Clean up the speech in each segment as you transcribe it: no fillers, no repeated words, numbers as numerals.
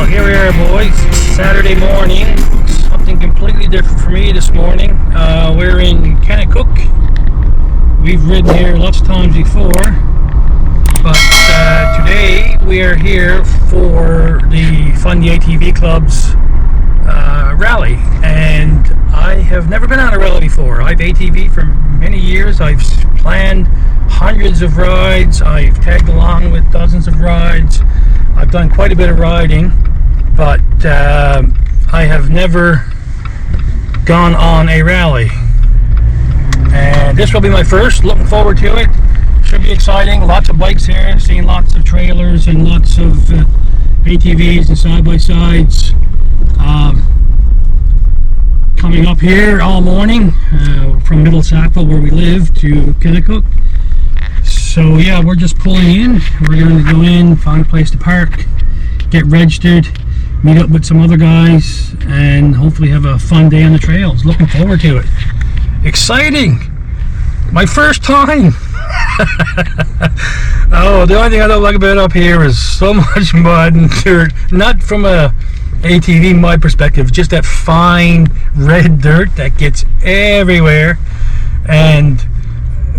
here we are, boys. Saturday morning. Something completely different for me this morning. We're in Kennetcook. We've ridden here lots of times before, but today we are here for the Fundy ATV Club's rally, and I have never been on a rally before. I've ATV for many years. I've planned hundreds of rides. I've tagged along with dozens of rides. I've done quite a bit of riding, but I have never gone on a rally, and this will be my first. Looking forward to it. Should be exciting. Lots of bikes here, seeing lots of trailers and lots of ATVs and side-by-sides coming up here all morning from Middle Sackville, where we live, to Kennetcook. So yeah, we're just pulling in. We're going to go in, find a place to park, get registered, meet up with some other guys, and hopefully have a fun day on the trails. Looking forward to it. Exciting! My first time! Oh, the only thing I don't like about up here is so much mud and dirt. Not from a ATV mud perspective, just that fine red dirt that gets everywhere. And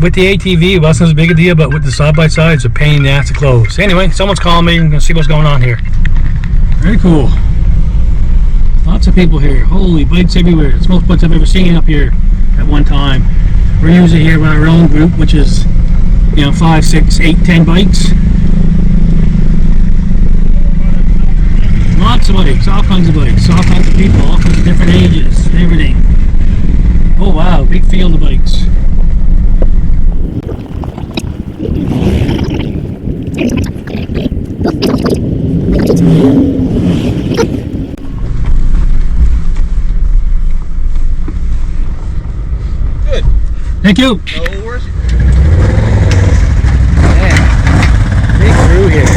with the ATV, it wasn't as big a deal, but with the side-by-side, it's a pain in the ass to close. Anyway, someone's calling me. I'm going to see what's going on here. Very cool. Lots of people here. Holy, bikes everywhere. It's the most bikes I've ever seen up here at one time. We're usually here with our own group, which is, you know, 5, 6, 8, 10 bikes. Lots of bikes, all kinds of bikes, all kinds of people, all kinds of different ages, everything. Oh wow, big field of bikes. Good. Thank you. No worries. Man, big crew here.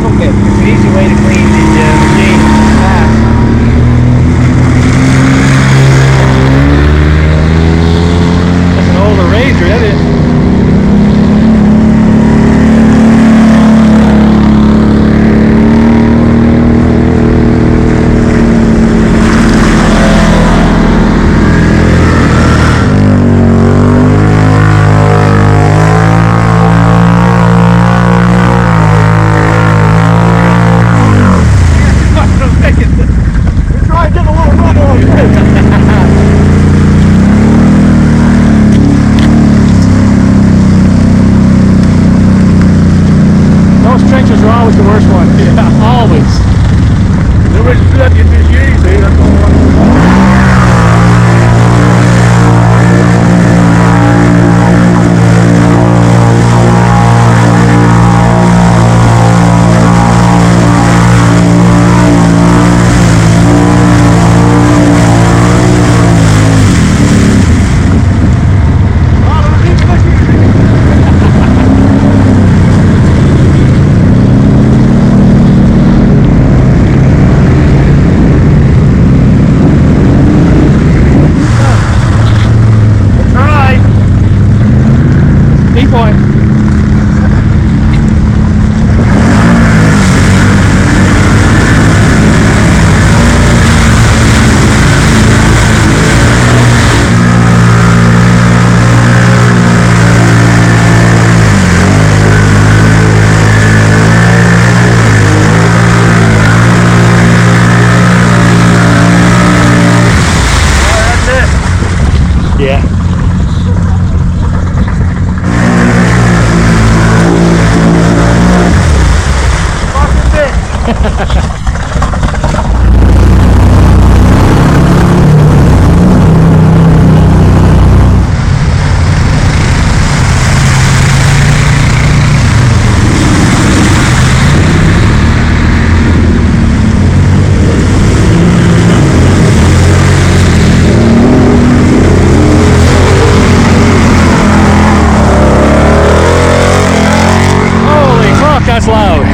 Okay, it's an easy way to clean the machine fast. That's an older razor, that is. Trenches are always the worst one. Yeah, always. Nobody's do that in this year, see? That's all That's loud.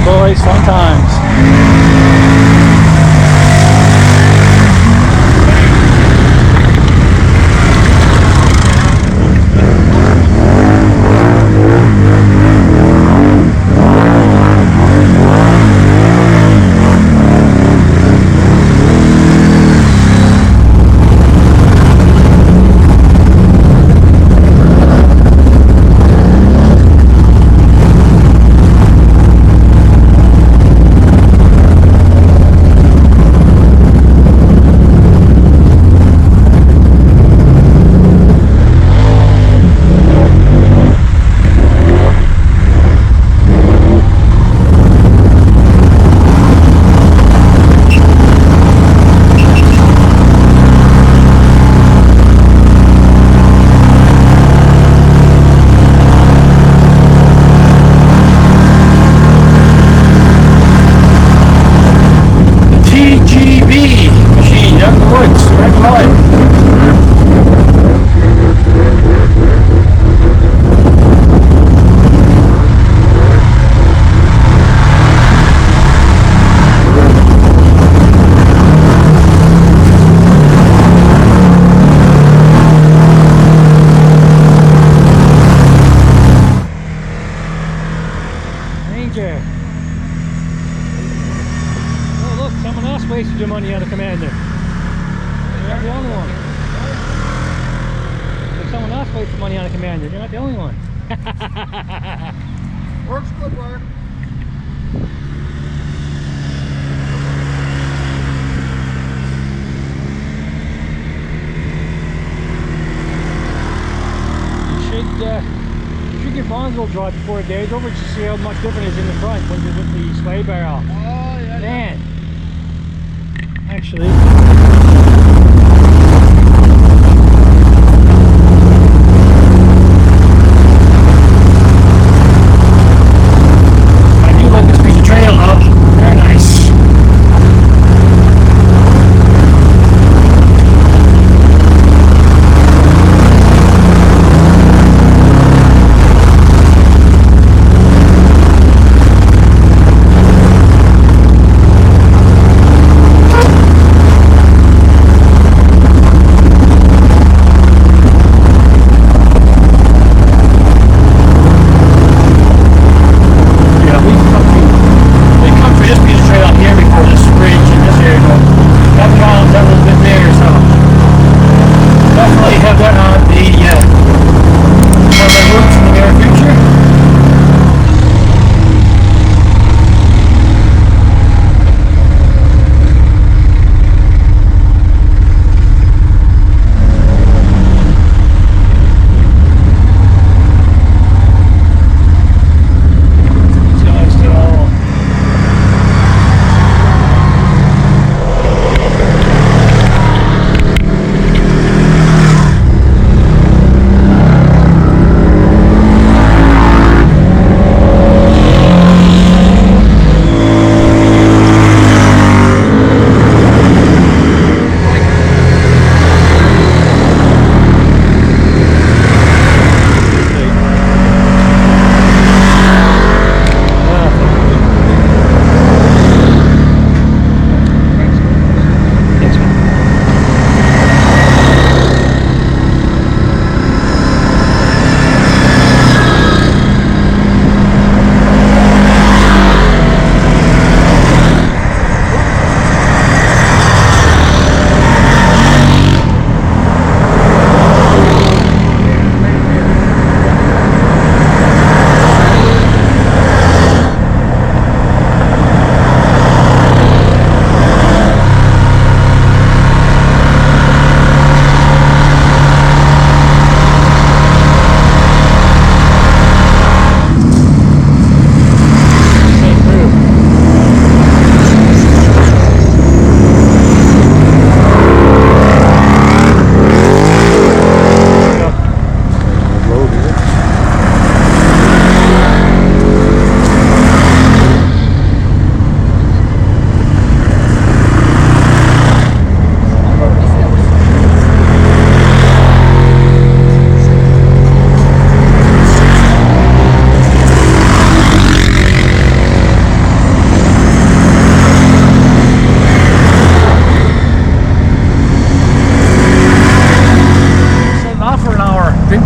Boys, fun times. Wasted your money on a Commander. You're not the only one. If someone else wasted money on a Commander, you're not the only one. Works good work. You should give bonds a little drive before the day's over to see how much different it is in the front when you're with the sway bar off. Oh, yeah. Man. Actually, I do like this piece of trail up. Very nice.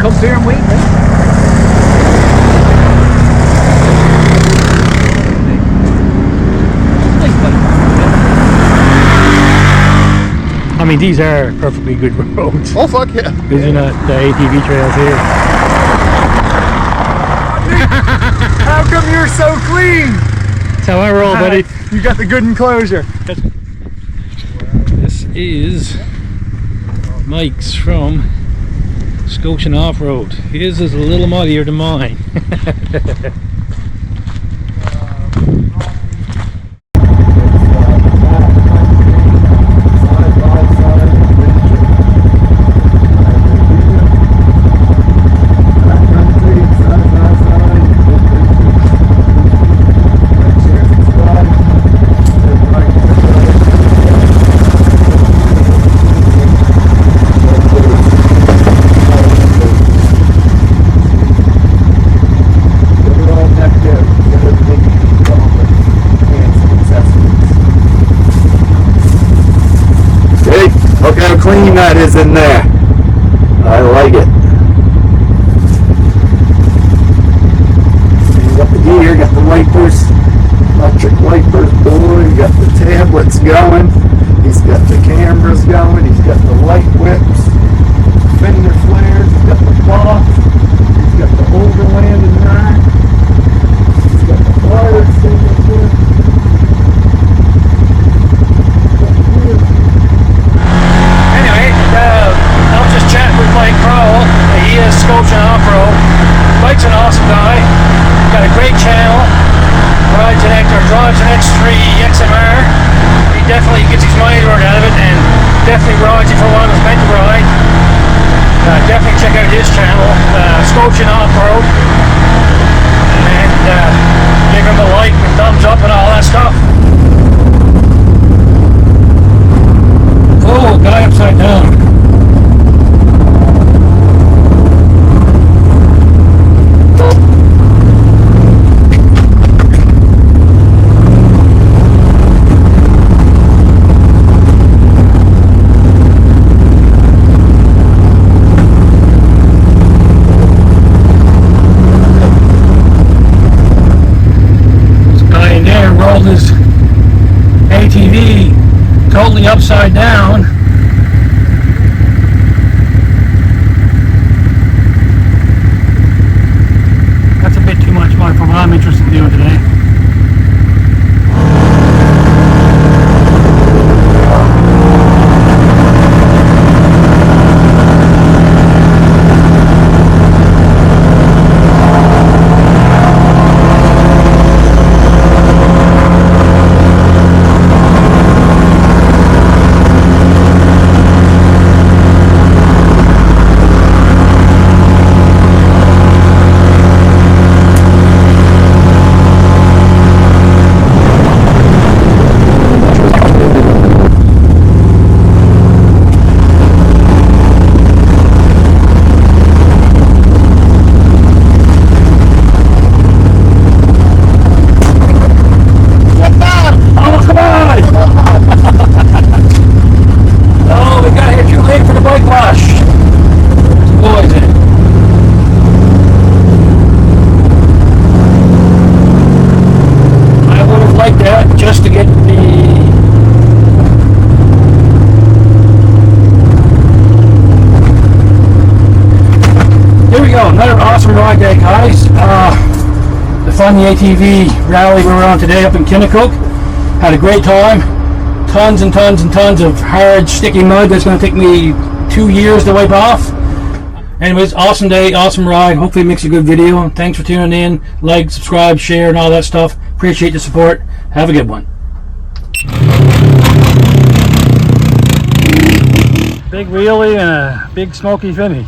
come here and wait, man. I mean, these are perfectly good roads. Oh fuck yeah! These are not the ATV trails here. How come you're so clean? That's how I roll, buddy. You got the good enclosure. This is Mike's from Scotian Off-Road. His is a little muddier than mine. Look how clean that is in there. I like it. So you got the gear, got the wipers, electric wipers, boy, you got the tablets going, he's got the cameras going, he's got the light whips, fender flares, he's got the clock, he's got the overland and rack, he's got the fire extinguisher. I was just chatting with Mike Crowell. He is Scotian Off-Road. Mike's an awesome guy. Got a great channel. Drives an X3 XMR. He definitely gets his mind work out of it and definitely rides it for what it was meant to ride. Definitely check out his channel, Scotian Off-Road. And give him a like and thumbs up and all that stuff. Oh, guy upside down. His ATV totally upside down. That's a bit too much for what I'm interested in doing today. Another awesome ride day, guys. The Fundy ATV rally we were on today up in Kennetcook. Had a great time. Tons and tons and tons of hard, sticky mud that's going to take me 2 years to wipe off. Anyways, awesome day, awesome ride. Hopefully it makes a good video. Thanks for tuning in. Like, subscribe, share, and all that stuff. Appreciate the support. Have a good one. Big wheelie and a big smoky finny.